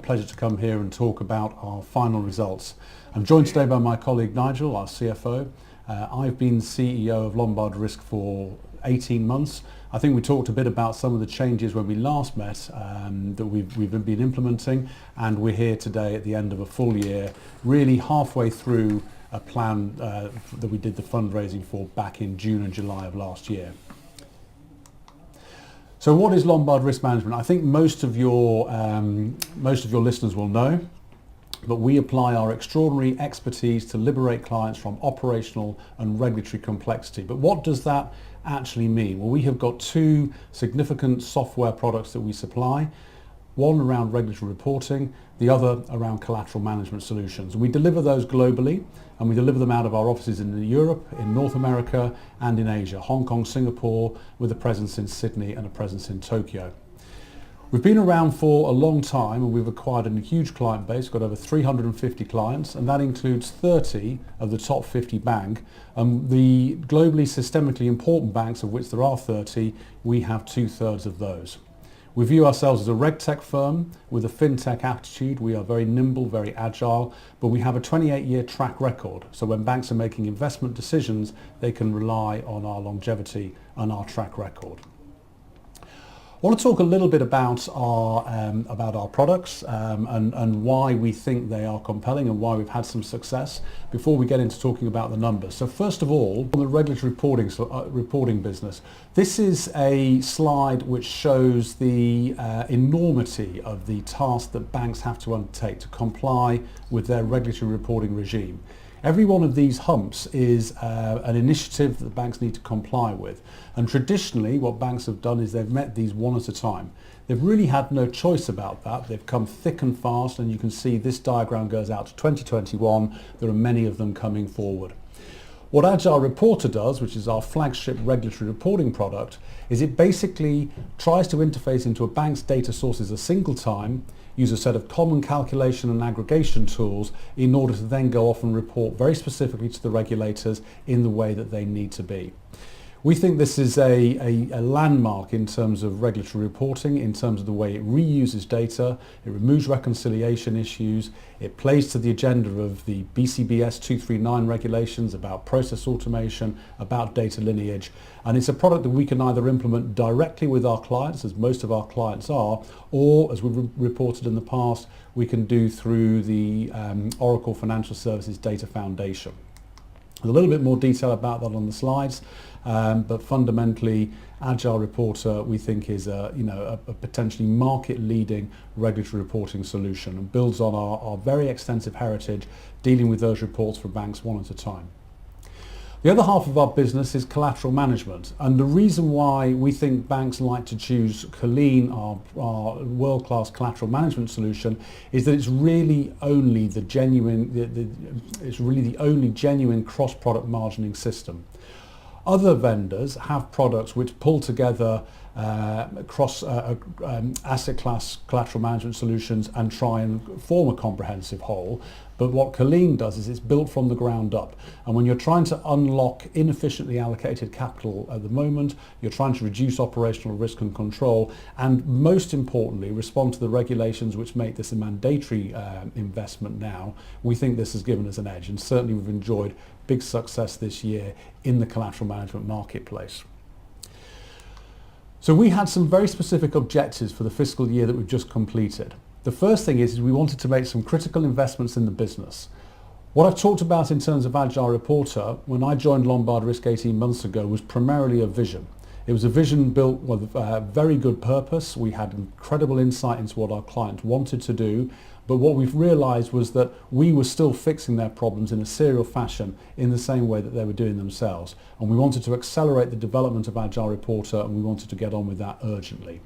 pleasure to come here and talk about our final results. I'm joined today by my colleague Nigel, our CFO. I've been CEO of Lombard Risk for 18 months. I think we talked a bit about some of the changes when we last met that we've been implementing, and we're here today at the end of a full year, really halfway through a plan that we did the fundraising for back in June and July of last year. So what is Lombard Risk Management? I think most of your listeners will know, but we apply our extraordinary expertise to liberate clients from operational and regulatory complexity. But what does that actually mean? Well, we have got two significant software products that we supply, one around regulatory reporting, the other around collateral management solutions. We deliver those globally, and we deliver them out of our offices in Europe, in North America, and in Asia, Hong Kong, Singapore, with a presence in Sydney and a presence in Tokyo. We've been around for a long time, and we've acquired a huge client base, got over 350 clients, and that includes 30 of the top 50 bank. The globally systemically important banks, of which there are 30, we have 2/3 of those. We view ourselves as a regtech firm with a fintech attitude. We are very nimble, very agile, but we have a 28-year track record. So when banks are making investment decisions, they can rely on our longevity and our track record. I want to talk a little bit about our products and why we think they are compelling and why we've had some success before we get into talking about the numbers. So first of all, on the regulatory reporting business, this is a slide which shows the enormity of the task that banks have to undertake to comply with their regulatory reporting regime. Every one of these humps is an initiative that the banks need to comply with. And traditionally, what banks have done is they've met these one at a time. They've really had no choice about that. They've come thick and fast, and you can see this diagram goes out to 2021. There are many of them coming forward. What Agile Reporter does, which is our flagship regulatory reporting product, is it basically tries to interface into a bank's data sources a single time, use a set of common calculation and aggregation tools in order to then go off and report very specifically to the regulators in the way that they need to be. We think this is a landmark in terms of regulatory reporting, in terms of the way it reuses data, it removes reconciliation issues, it plays to the agenda of the BCBS 239 regulations about process automation, about data lineage, and it's a product that we can either implement directly with our clients, as most of our clients are, or, as we've reported in the past, we can do through the Oracle Financial Services Data Foundation. A little bit more detail about that on the slides, but fundamentally, Agile Reporter we think is a potentially market-leading regulatory reporting solution and builds on our very extensive heritage dealing with those reports for banks one at a time. The other half of our business is collateral management, and the reason why we think banks like to choose Colleen, our world-class collateral management solution, is that it's really only the only genuine cross-product margining system. Other vendors have products which pull together across asset class collateral management solutions and try and form a comprehensive whole. But what Colleen does is it's built from the ground up. And when you're trying to unlock inefficiently allocated capital at the moment, you're trying to reduce operational risk and control, and most importantly, respond to the regulations which make this a mandatory investment now, we think this has given us an edge. And certainly we've enjoyed big success this year in the collateral management marketplace. So we had some very specific objectives for the fiscal year that we've just completed. The first thing is we wanted to make some critical investments in the business. What I've talked about in terms of Agile Reporter when I joined Lombard Risk 18 months ago was primarily a vision. It was a vision built with very good purpose. We had incredible insight into what our clients wanted to do, but what we've realised was that we were still fixing their problems in a serial fashion in the same way that they were doing themselves. And we wanted to accelerate the development of Agile Reporter, and we wanted to get on with that urgently.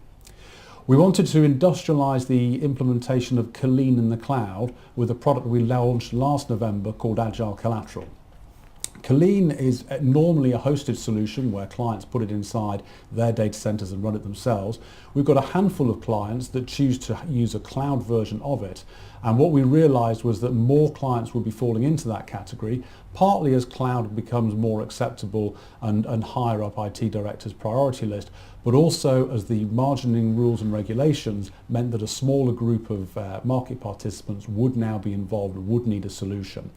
We wanted to industrialise the implementation of Colleen in the cloud with a product we launched last November called Agile Collateral. Colleen is normally a hosted solution where clients put it inside their data centres and run it themselves. We've got a handful of clients that choose to use a cloud version of it, and what we realised was that more clients would be falling into that category, partly as cloud becomes more acceptable and higher up IT directors' priority list, but also as the margining rules and regulations meant that a smaller group of market participants would now be involved and would need a solution.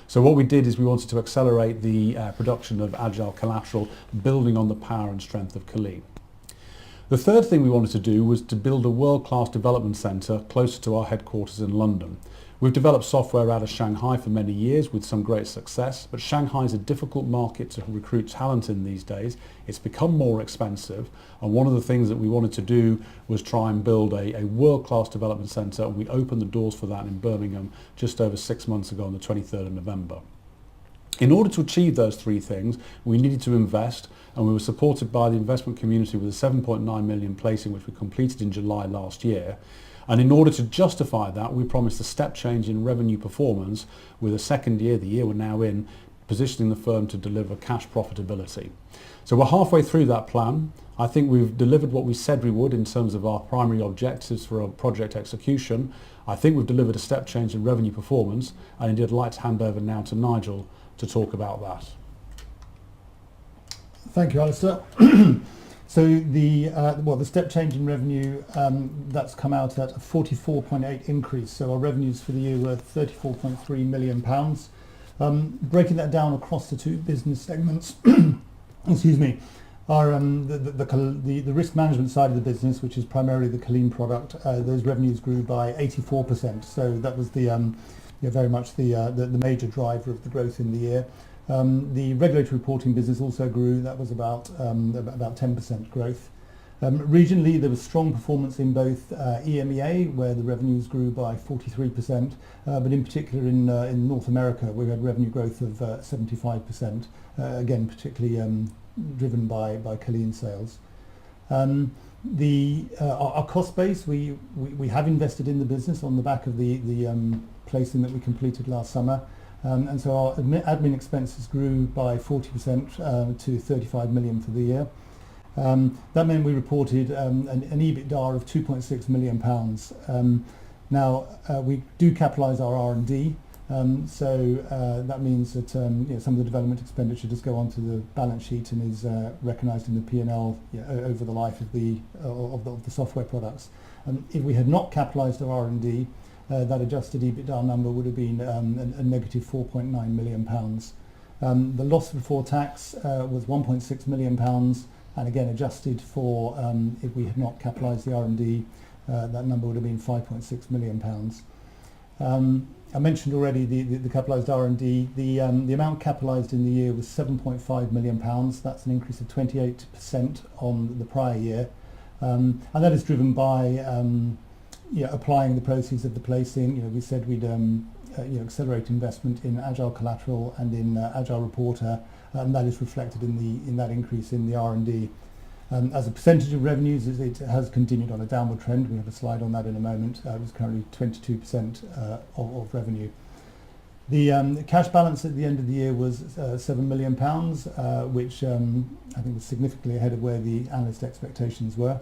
So what we did is we wanted to accelerate the production of agile collateral, building on the power and strength of Colleen. The third thing we wanted to do was to build a world-class development centre closer to our headquarters in London. We've developed software out of Shanghai for many years with some great success, but Shanghai is a difficult market to recruit talent in these days. It's become more expensive, and one of the things that we wanted to do was try and build a world-class development centre, and we opened the doors for that in Birmingham just over 6 months ago on the 23rd of November. In order to achieve those three things, we needed to invest, and we were supported by the investment community with a 7.9 million placing which we completed in July last year. And in order to justify that, we promised a step change in revenue performance with a second year, the year we're now in, positioning the firm to deliver cash profitability. So we're halfway through that plan. I think we've delivered what we said we would in terms of our primary objectives for our project execution. I think we've delivered a step change in revenue performance, and indeed I'd like to hand over now to Nigel to talk about that. Thank you, Alastair. So the step change in revenue, that's come out at a 44.8 increase. So our revenues for the year were £34.3 million. Breaking that down across the two business segments, excuse me, our the risk management side of the business, which is primarily the Colleen product, those revenues grew by 84%. So that was very much the major driver of the growth in the year. The regulatory reporting business also grew. That was about 10% growth. Regionally, there was strong performance in both EMEA, where the revenues grew by 43%, but in particular in North America, we had revenue growth of 75%, again particularly driven by Colleen sales. Our cost base, we have invested in the business on the back of the placing that we completed last summer. And so our admin expenses grew by 40% to 35 million for the year. That meant we reported an EBITDA of 2.6 million pounds. Now we do capitalise our R&D, so that means that some of the development expenditure does go onto the balance sheet and is recognised in the P&L over the life of the software products. If we had not capitalised our R&D, that adjusted EBITDA number would have been a negative 4.9 million pounds. The loss before tax was 1.6 million pounds, and again adjusted for if we had not capitalised the R&D, that number would have been 5.6 million pounds. I mentioned already the capitalised R&D. The amount capitalised in the year was 7.5 million pounds. That's an increase of 28% on the prior year, and that is driven by applying the proceeds of the placing. We said we'd accelerate investment in agile collateral and in agile reporter, and that is reflected in that increase in the R&D. As a percentage of revenues, it has continued on a downward trend. We have a slide on that in a moment. It's currently 22% of revenue. The cash balance at the end of the year was £7 million, which I think was significantly ahead of where the analyst expectations were.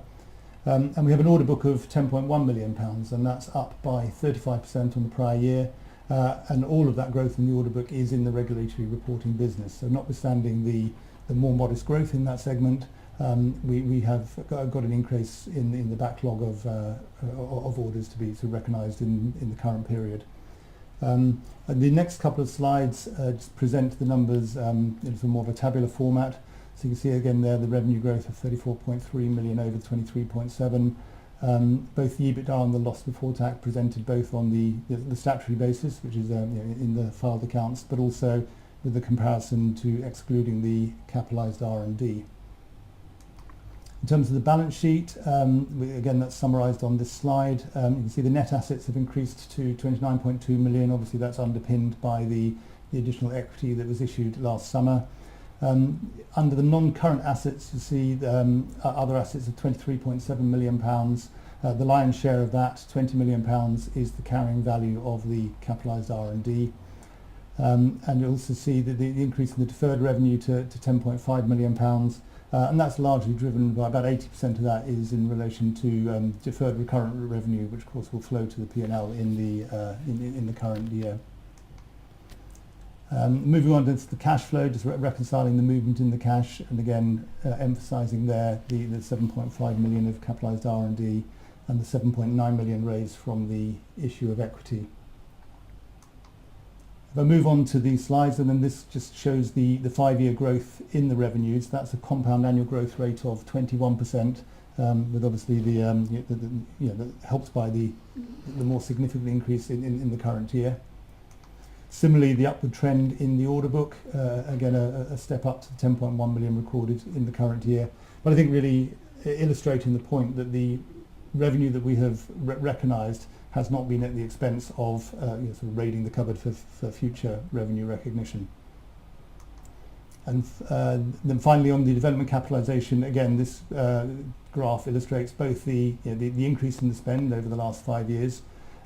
And we have an order book of £10.1 million, and that's up by 35% on the prior year. And all of that growth in the order book is in the regulatory reporting business. So notwithstanding the more modest growth in that segment, we have got an increase in the backlog of orders to be recognised in the current period. And the next couple of slides just present the numbers in more of a tabular format. So you can see again there the revenue growth of 34.3 million over 23.7. Both the EBITDA and the loss before tax presented both on the statutory basis, which is in the filed accounts, but also with the comparison to excluding the capitalised R&D. In terms of the balance sheet, again that's summarised on this slide. You can see the net assets have increased to 29.2 million. Obviously that's underpinned by the additional equity that was issued last summer. Under the non-current assets, you see other assets of £23.7 million. The lion's share of that, £20 million, is the carrying value of the capitalised R&D. And you also see the increase in the deferred revenue to £10.5 million, and that's largely driven by about 80% of that is in relation to deferred recurrent revenue, which of course will flow to the P&L in the current year. Moving on to the cash flow, just reconciling the movement in the cash, and again emphasising there the 7.5 million of capitalised R&D and the 7.9 million raised from the issue of equity. If I move on to these slides, and then this just shows the 5-year growth in the revenues. That's a compound annual growth rate of 21%, with obviously that helped by the more significant increase in the current year. Similarly, the upward trend in the order book, again a step up to 10.1 million recorded in the current year. But I think really illustrating the point that the revenue that we have recognised has not been at the expense of sort of raiding the cupboard for future revenue recognition. And then finally, on the development capitalisation, again this graph illustrates both the increase in the spend over the last 5 years,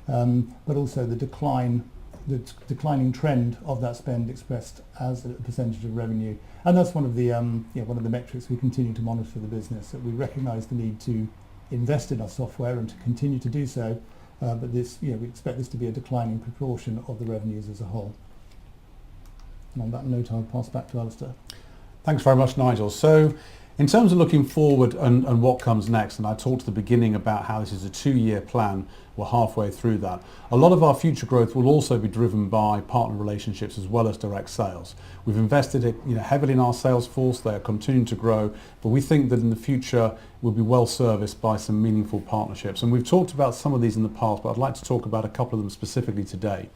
but also the declining trend of that spend expressed as a percentage of revenue. And that's one of the metrics we continue to monitor for the business, that we recognise the need to invest in our software and to continue to do so, but this, we expect this to be a declining proportion of the revenues as a whole. And on that note, I'll pass back to Alastair. Thanks very much, Nigel. So in terms of looking forward and what comes next, and I talked at the beginning about how this is a 2-year plan, we're halfway through that. A lot of our future growth will also be driven by partner relationships as well as direct sales. We've invested heavily in our sales force. They are continuing to grow, but we think that in the future we'll be well serviced by some meaningful partnerships. And we've talked about some of these in the past, but I'd like to talk about a couple of them specifically today.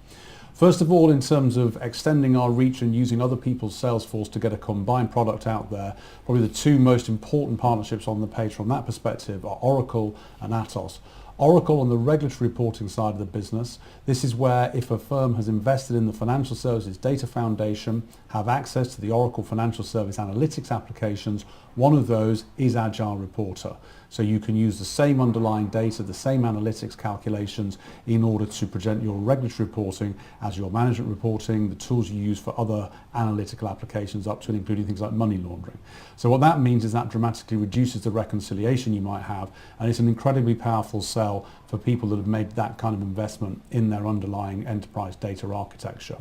First of all, in terms of extending our reach and using other people's sales force to get a combined product out there, probably the two most important partnerships on the page from that perspective are Oracle and Atos. Oracle on the regulatory reporting side of the business. This is where if a firm has invested in the financial services data foundation, have access to the Oracle Financial Service Analytics applications, one of those is Agile Reporter. So you can use the same underlying data, the same analytics calculations in order to present your regulatory reporting as your management reporting, the tools you use for other analytical applications up to and including things like money laundering. So what that means is that dramatically reduces the reconciliation you might have, and it's an incredibly powerful sell for people that have made that kind of investment in their underlying enterprise data architecture.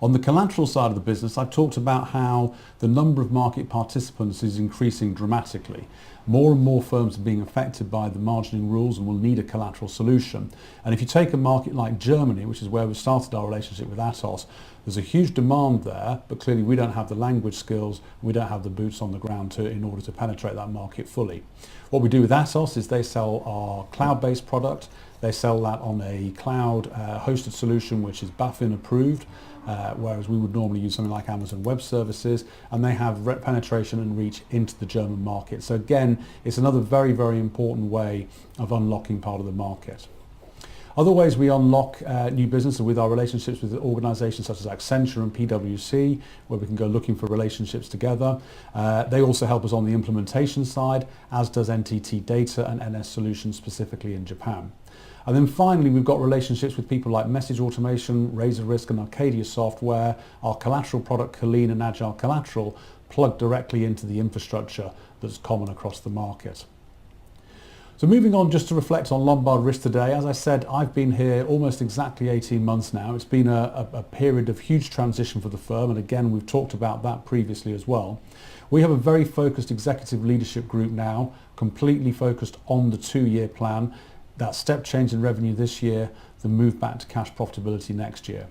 On the collateral side of the business, I've talked about how the number of market participants is increasing dramatically. More and more firms are being affected by the margining rules and will need a collateral solution. And if you take a market like Germany, which is where we started our relationship with Atos, there's a huge demand there, but clearly we don't have the language skills, we don't have the boots on the ground in order to penetrate that market fully. What we do with Atos is they sell our cloud-based product. They sell that on a cloud hosted solution which is BaFin approved, whereas we would normally use something like Amazon Web Services, and they have penetration and reach into the German market. So again, it's another very, very important way of unlocking part of the market. Other ways we unlock new business are with our relationships with organisations such as Accenture and PwC, where we can go looking for relationships together. They also help us on the implementation side, as does NTT Data and NS Solutions specifically in Japan. And then finally, we've got relationships with people like Message Automation, Razor Risk and Arcadia Software. Our collateral product, Colleen and Agile Collateral, plug directly into the infrastructure that's common across the market. So moving on just to reflect on Lombard Risk today, as I said, I've been here almost exactly 18 months now. It's been a period of huge transition for the firm, and again, we've talked about that previously as well. We have a very focused executive leadership group now, completely focused on the 2-year plan, that step change in revenue this year, the move back to cash profitability next year.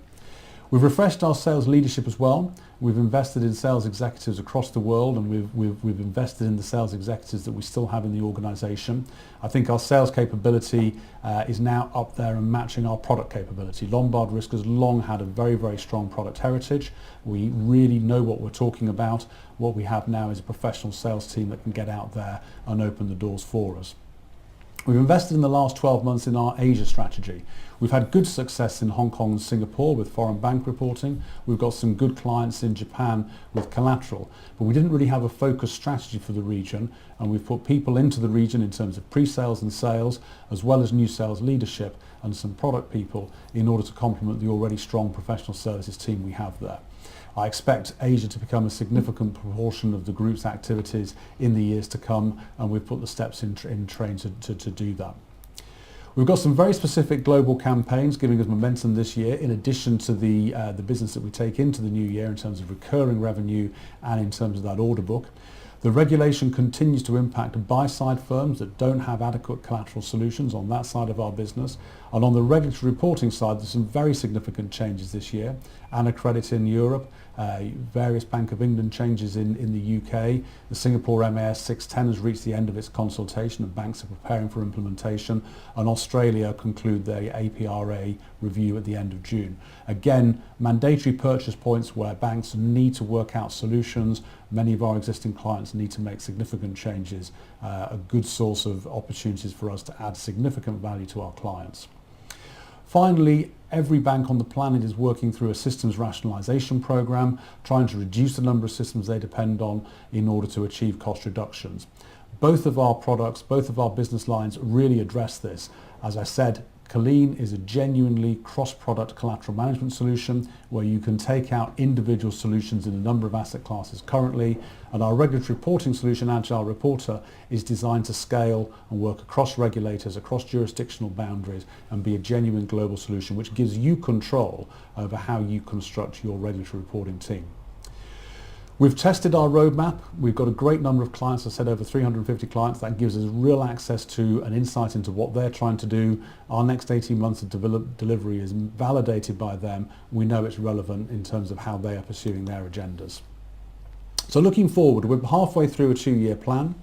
We've refreshed our sales leadership as well. We've invested in sales executives across the world, and we've invested in the sales executives that we still have in the organisation. I think our sales capability is now up there and matching our product capability. Lombard Risk has long had a very, very strong product heritage. We really know what we're talking about. What we have now is a professional sales team that can get out there and open the doors for us. We've invested in the last 12 months in our Asia strategy. We've had good success in Hong Kong and Singapore with foreign bank reporting. We've got some good clients in Japan with collateral, but we didn't really have a focused strategy for the region, and we've put people into the region in terms of pre-sales and sales, as well as new sales leadership and some product people in order to complement the already strong professional services team we have there. I expect Asia to become a significant proportion of the group's activities in the years to come, and we've put the steps in train to do that. We've got some very specific global campaigns giving us momentum this year, in addition to the business that we take into the new year in terms of recurring revenue and in terms of that order book. The regulation continues to impact buy-side firms that don't have adequate collateral solutions on that side of our business. And on the regulatory reporting side, there's some very significant changes this year. Anna Credit in Europe, various Bank of England changes in the UK. The Singapore MAS 610 has reached the end of its consultation and banks are preparing for implementation. And Australia conclude their APRA review at the end of June. Again, mandatory purchase points where banks need to work out solutions. Many of our existing clients need to make significant changes, a good source of opportunities for us to add significant value to our clients. Finally, every bank on the planet is working through a systems rationalisation programme, trying to reduce the number of systems they depend on in order to achieve cost reductions. Both of our products, both of our business lines really address this. As I said, Colleen is a genuinely cross-product collateral management solution where you can take out individual solutions in a number of asset classes currently, and our regulatory reporting solution, Agile Reporter, is designed to scale and work across regulators, across jurisdictional boundaries, and be a genuine global solution which gives you control over how you construct your regulatory reporting team. We've tested our roadmap. We've got a great number of clients. I said over 350 clients. That gives us real access to an insight into what they're trying to do. Our next 18 months of delivery is validated by them. We know it's relevant in terms of how they are pursuing their agendas. So looking forward, we're halfway through a 2-year plan.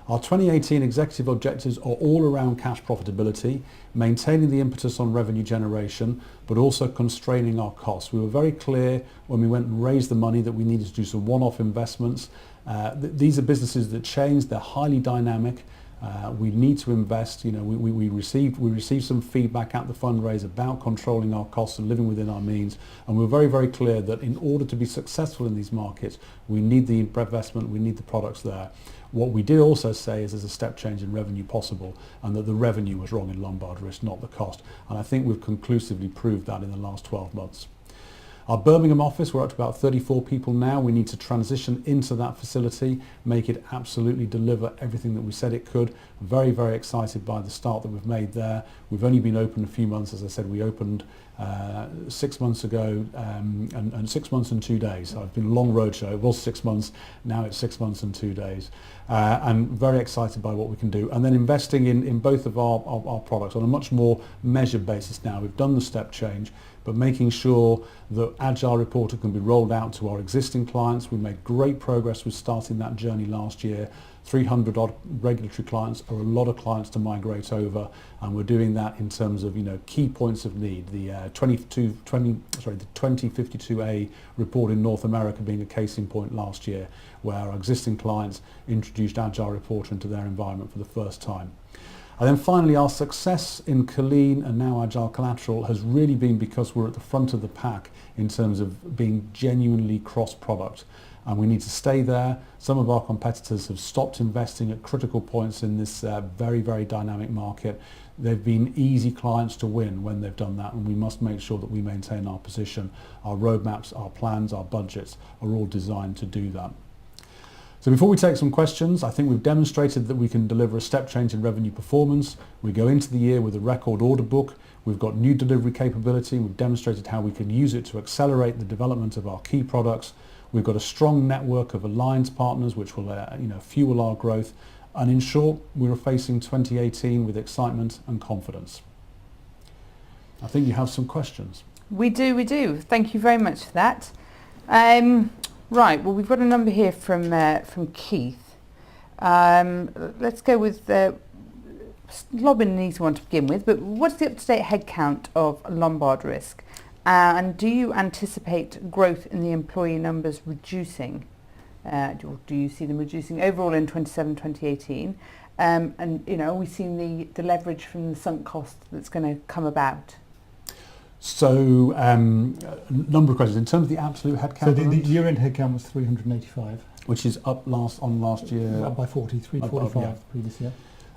Our 2018 executive objectives are all around cash profitability, maintaining the impetus on revenue generation, but also constraining our costs. We were very clear when we went and raised the money that we needed to do some one-off investments. These are businesses that change, they're highly dynamic. We need to invest. You know, we received some feedback at the fundraise about controlling our costs and living within our means, and we're very, very clear that in order to be successful in these markets, we need the investment, we need the products there. What we did also say is there's a step change in revenue possible, and that the revenue was wrong in Lombard Risk, not the cost. And I think we've conclusively proved that in the last 12 months. Our Birmingham office, we're up to about 34 people now. We need to transition into that facility, make it absolutely deliver everything that we said it could. Very, very excited by the start that we've made there. We've only been open a few months. As I said, we opened 6 months ago, and 6 months and 2 days. So it's been a long roadshow. It was 6 months, now it's 6 months and 2 days. And very excited by what we can do. And then investing in both of our products on a much more measured basis now. We've done the step change, but making sure that Agile Reporter can be rolled out to our existing clients. We made great progress with starting that journey last year. 300 odd regulatory clients are a lot of clients to migrate over, and we're doing that in terms of, you know, key points of need. The 2052A report in North America being a case in point last year, where our existing clients introduced Agile Reporter into their environment for the first time. And then finally, our success in Colleen and now Agile Collateral has really been because we're at the front of the pack in terms of being genuinely cross-product. And we need to stay there. Some of our competitors have stopped investing at critical points in this very, very dynamic market. They've been easy clients to win when they've done that, and we must make sure that we maintain our position. Our roadmaps, our plans, our budgets are all designed to do that. So before we take some questions, I think we've demonstrated that we can deliver a step change in revenue performance. We go into the year with a record order book. We've got new delivery capability. We've demonstrated how we can use it to accelerate the development of our key products. We've got a strong network of alliance partners which will fuel our growth. And in short, we're facing 2018 with excitement and confidence. I think you have some questions. We do. Thank you very much for that. Right, well, we've got a number here from Keith. Let's go with lobbing an easy one to begin with, but what's the up-to-date headcount of Lombard Risk? And do you anticipate growth in the employee numbers reducing? Or do you see them reducing overall in 2018? And, you know, are we seeing the leverage from the sunk cost that's going to come about? So, a number of questions. In terms of the absolute headcount? So the year-end headcount was 385. Which is up on last year. Up by 43, 45 previous year.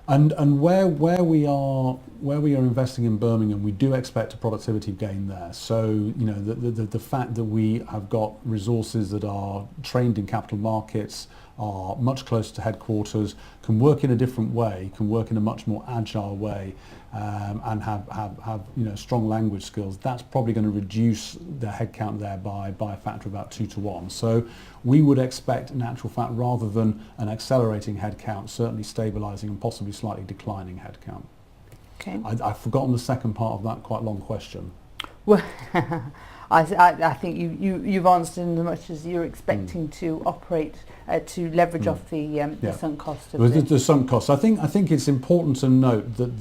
And where we are investing in Birmingham, we do expect a productivity gain there. So, you know, the fact that we have got resources that are trained in capital markets, are much closer to headquarters, can work in a different way, can work in a much more agile way, and have strong language skills. That's probably going to reduce the headcount there by a factor of about 2 to 1. So we would expect, in actual fact, rather than an accelerating headcount, certainly stabilising and possibly slightly declining headcount. Okay. I've forgotten the second part of that quite long question. Well, I think you've answered in as much as you're expecting to operate to leverage off the sunk cost of the sunk costs. I think it's important to note that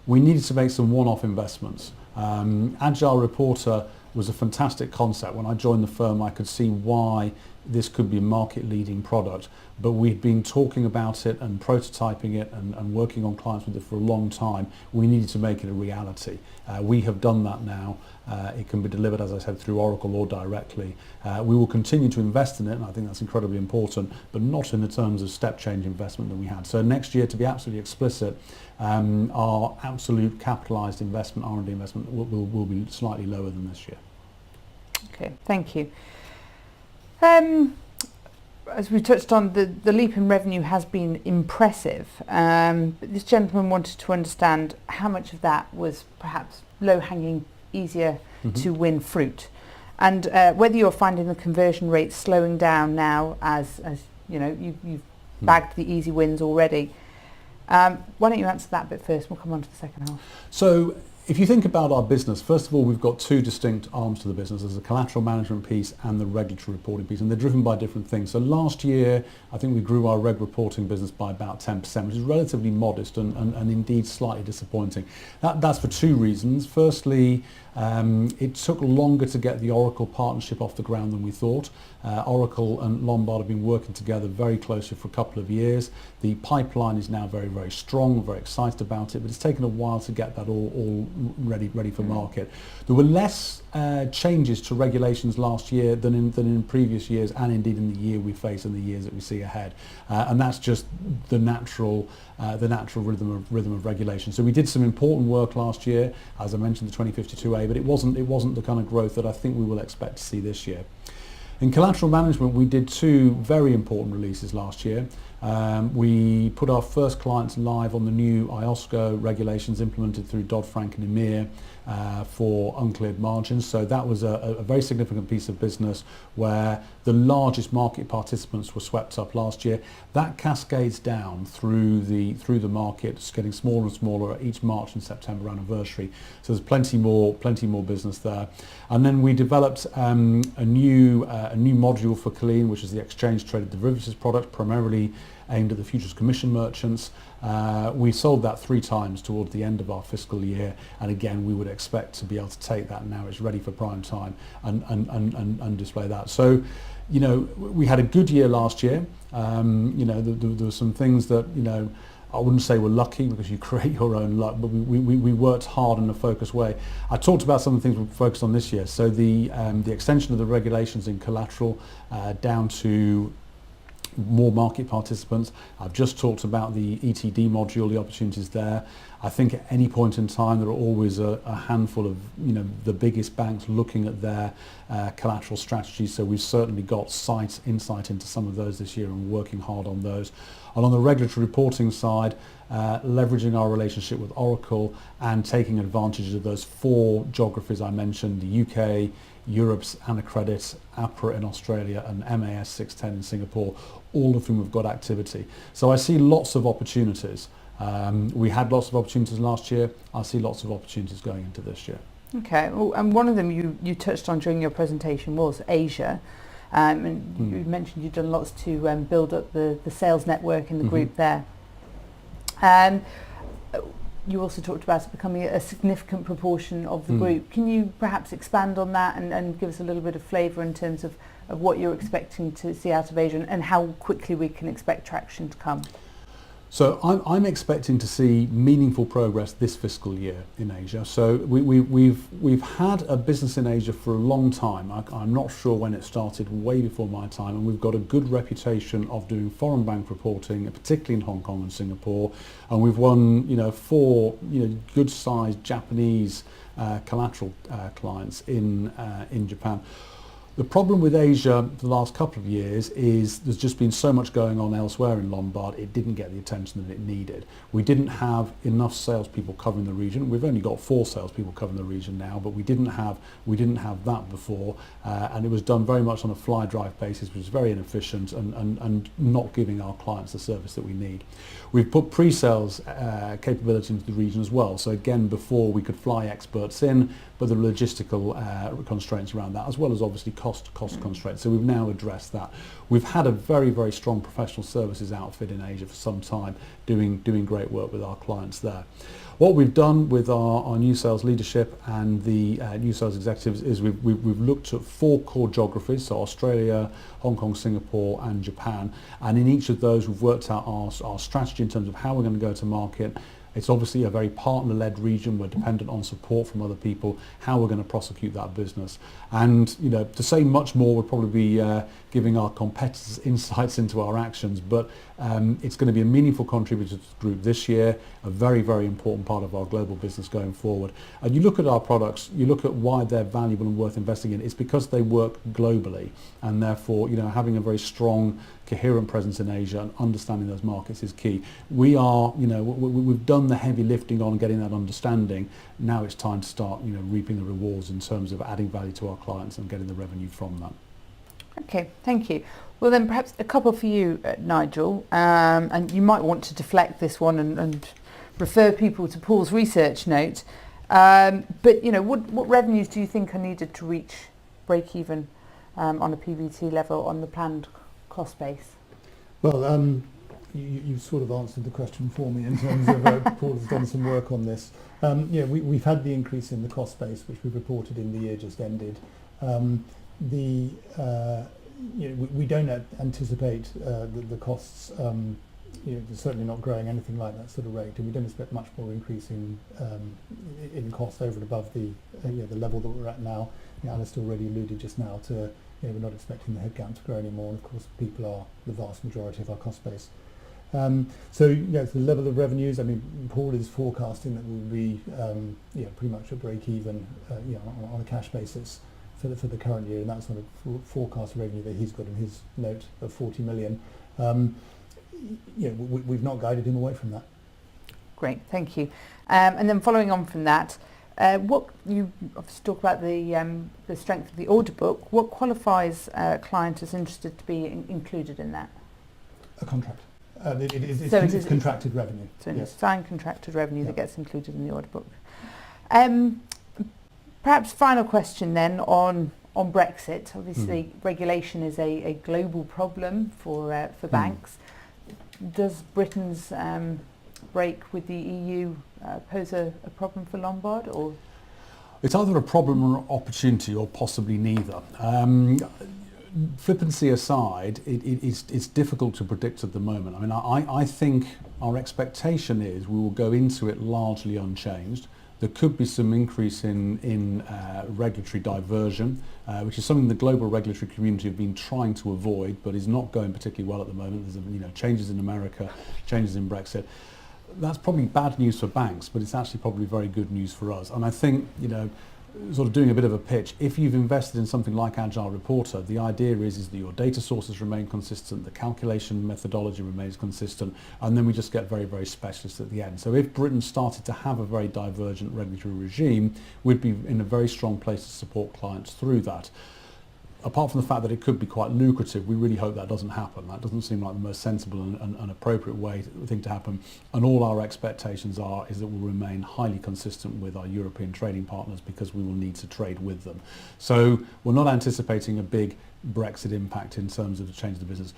we needed to make some one-off investments. Agile Reporter was a fantastic concept. When I joined the firm, I could see why this could be a market-leading product, but we'd been talking about it and prototyping it and working on clients with it for a long time. We needed to make it a reality. We have done that now. It can be delivered, as I said, through Oracle or directly. We will continue to invest in it, and I think that's incredibly important, but not in the terms of step change investment that we had. So next year, to be absolutely explicit, our absolute capitalised investment, R&D investment, will be slightly lower than this year. Okay, thank you. As we touched on, the leap in revenue has been impressive, but this gentleman wanted to understand how much of that was perhaps low-hanging, easier to win fruit, and whether you're finding the conversion rate slowing down now as you know you've bagged the easy wins already. Why don't you answer that bit first? We'll come on to the second half. So if you think about our business, first of all, we've got two distinct arms to the business. There's the collateral management piece and the regulatory reporting piece, and they're driven by different things. So last year, I think we grew our reg reporting business by about 10%, which is relatively modest and indeed slightly disappointing. That's for two reasons. Firstly, it took longer to get the Oracle partnership off the ground than we thought. Oracle and Lombard have been working together very closely for a couple of years. The pipeline is now very, very strong, very excited about it, but it's taken a while to get that all ready for market. There were less changes to regulations last year than in previous years, and indeed in the year we face and the years that we see ahead. And that's just the natural rhythm of regulation. So we did some important work last year, as I mentioned, the 2052A, but it wasn't the kind of growth that I think we will expect to see this year. In collateral management, we did two very important releases last year. We put our first clients live on the new IOSCO regulations implemented through Dodd-Frank and EMIR for uncleared margins. So that was a very significant piece of business where the largest market participants were swept up last year. That cascades down through the market. It's getting smaller and smaller at each March and September anniversary. So there's plenty more business there. And then we developed a new module for Colleen, which is the exchange traded derivatives product, primarily aimed at the futures commission merchants. We sold that 3 times towards the end of our fiscal year, and again we would expect to be able to take that now it's ready for prime time and display that. So, you know, we had a good year last year. You know, there were some things that, you know, I wouldn't say we're lucky because you create your own luck, but we worked hard in a focused way. I talked about some of the things we focused on this year. So the extension of the regulations in collateral down to more market participants. I've just talked about the ETD module, the opportunities there. I think at any point in time there are always a handful of, you know, the biggest banks looking at their collateral strategies, so we've certainly got insight into some of those this year and working hard on those. And on the regulatory reporting side, leveraging our relationship with Oracle and taking advantage of those 4 geographies I mentioned, the UK, Europe's Anacredit, APRA in Australia and MAS 610 in Singapore, all of whom have got activity. So I see lots of opportunities. We had lots of opportunities last year. I see lots of opportunities going into this year. Okay, well, and one of them you touched on during your presentation was Asia. And you mentioned you've done lots to build up the sales network in the group there. You also talked about it becoming a significant proportion of the group. Can you perhaps expand on that and give us a little bit of flavour in terms of what you're expecting to see out of Asia and how quickly we can expect traction to come? So I'm expecting to see meaningful progress this fiscal year in Asia. So we've had a business in Asia for a long time. I'm not sure when it started, way before my time, and we've got a good reputation of doing foreign bank reporting, particularly in Hong Kong and Singapore. And we've won, 4 good-sized Japanese collateral clients in Japan. The problem with Asia for the last couple of years is there's just been so much going on elsewhere in Lombard, it didn't get the attention that it needed. We didn't have enough salespeople covering the region. We've only got 4 salespeople covering the region now, but we didn't have that before, and it was done very much on a fly drive basis, which is very inefficient and not giving our clients the service that we need. We've put pre-sales capability into the region as well. So again, before we could fly experts in, but the logistical constraints around that, as well as obviously cost constraints. So we've now addressed that. We've had a very, very strong professional services outfit in Asia for some time, doing great work with our clients there. What we've done with our new sales leadership and the new sales executives is we've looked at 4 core geographies, so Australia, Hong Kong, Singapore and Japan, and in each of those we've worked out our strategy in terms of how we're going to go to market. It's obviously a very partner-led region. We're dependent on support from other people, how we're going to prosecute that business. And, you know, to say much more would probably be giving our competitors insights into our actions, but it's going to be a meaningful contributor to the group this year, a very, very important part of our global business going forward. And you look at our products, you look at why they're valuable and worth investing in, it's because they work globally, and therefore, you know, having a very strong, coherent presence in Asia and understanding those markets is key. We are, you know, we've done the heavy lifting on getting that understanding. Now it's time to start, you know, reaping the rewards in terms of adding value to our clients and getting the revenue from that. Okay, thank you. Well then perhaps a couple for you, Nigel, and you might want to deflect this one and refer people to Paul's research note, but you know, what revenues do you think are needed to reach break even on a PBT level on the planned cost base? Well, you sort of answered the question for me in terms of Paul has done some work on this. Yeah, we've had the increase in the cost base, which we reported in the year just ended. You know, we don't anticipate the costs, you know, certainly not growing anything like that sort of rate, and we don't expect much more increase in cost over and above the the level that we're at now. You know, Alastair already alluded just now to, you know, we're not expecting the headcount to grow anymore, and of course people are the vast majority of our cost base. So, you know, the level of revenues, I mean, Paul is forecasting that we'll be pretty much at break even on a cash basis for the current year, and that's on a forecast revenue that he's got in his note of 40 million. We've not guided him away from that. Great, thank you. And then following on from that, what you obviously talk about the strength of the order book. What qualifies a client as interested to be included in that? A contract. It's contracted revenue. So yes. it's signed contracted revenue that gets included in the order book. Perhaps final question then on Brexit. Obviously, regulation is a global problem for banks. Does Britain's break with the EU pose a problem for Lombard, or? It's either a problem or an opportunity, or possibly neither. Flippancy aside, it's difficult to predict at the moment. I mean, I think our expectation is we will go into it largely unchanged. There could be some increase in regulatory diversion, which is something the global regulatory community have been trying to avoid, but is not going particularly well at the moment. There's changes in America, changes in Brexit. That's probably bad news for banks, but it's actually probably very good news for us. And I think, sort of doing a bit of a pitch, if you've invested in something like Agile Reporter, the idea is that your data sources remain consistent, the calculation methodology remains consistent, and then we just get very, very specialist at the end. So if Britain started to have a very divergent regulatory regime, we'd be in a very strong place to support clients through that. Apart from the fact that it could be quite lucrative, we really hope that doesn't happen. That doesn't seem like the most sensible and appropriate thing to happen. And all our expectations is that we'll remain highly consistent with our European trading partners, because we will need to trade with them. So we're not anticipating a big Brexit impact in terms of the change of the business.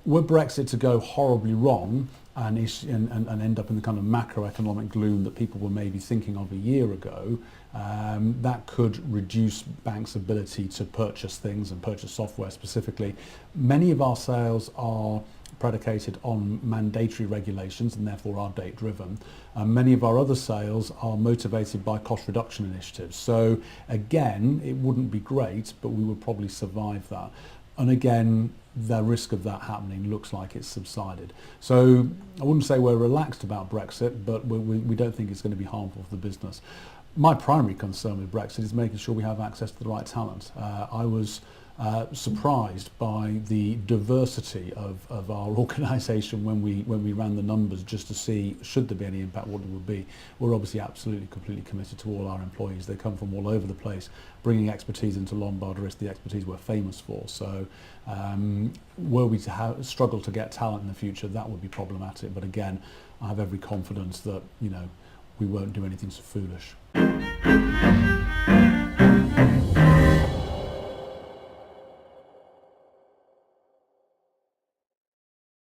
Were Brexit to go horribly wrong and end up in the kind of macroeconomic gloom that people were maybe thinking of a year ago, that could reduce banks' ability to purchase things and purchase software specifically. Many of our sales are predicated on mandatory regulations and therefore are date driven. Many of our other sales are motivated by cost reduction initiatives. So again, it wouldn't be great, but we would probably survive that. And again, the risk of that happening looks like it's subsided. So I wouldn't say we're relaxed about Brexit, but we don't think it's going to be harmful for the business. My primary concern with Brexit is making sure we have access to the right talent. I was surprised by the diversity of our organisation when we ran the numbers just to see should there be any impact, what it would be. We're obviously absolutely completely committed to all our employees. They come from all over the place, bringing expertise into Lombard Risk, the expertise we're famous for. So were we to struggle to get talent in the future, that would be problematic. But again, I have every confidence that we won't do anything so foolish.